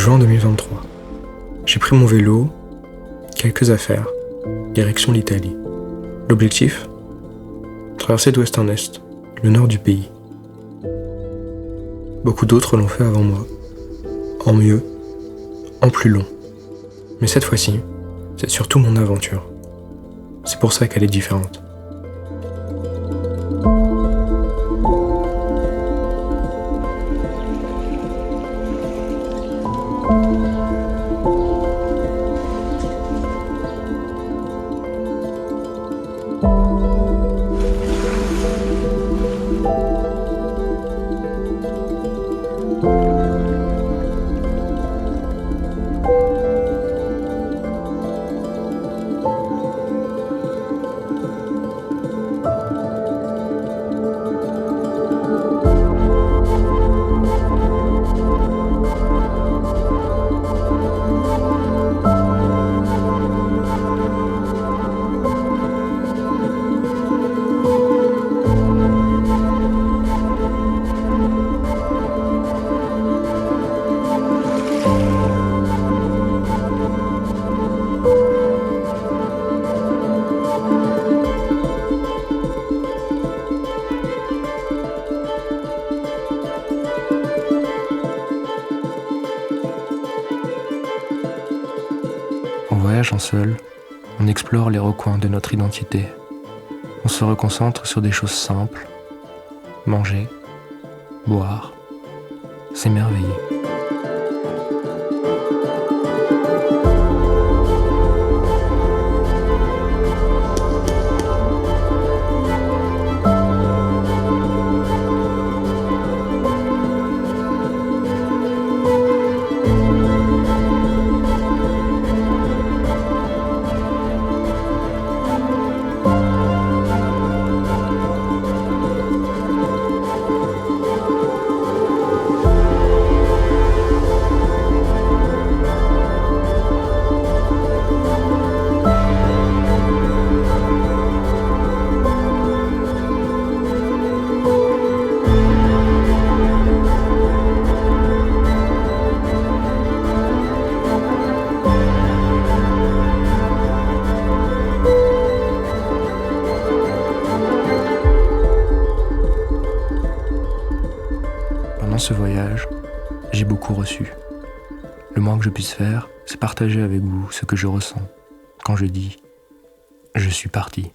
Juin 2023. J'ai pris mon vélo, quelques affaires, direction l'Italie. L'objectif ? Traverser d'ouest en est, le nord du pays. Beaucoup d'autres l'ont fait avant moi, en mieux, en plus long. Mais cette fois-ci, c'est surtout mon aventure. C'est pour ça qu'elle est différente. En voyageant seul, on explore les recoins de notre identité. On se reconcentre sur des choses simples. Manger, boire, s'émerveiller. Pendant ce voyage, j'ai beaucoup reçu. Le moins que je puisse faire, c'est partager avec vous ce que je ressens quand je dis « je suis parti ».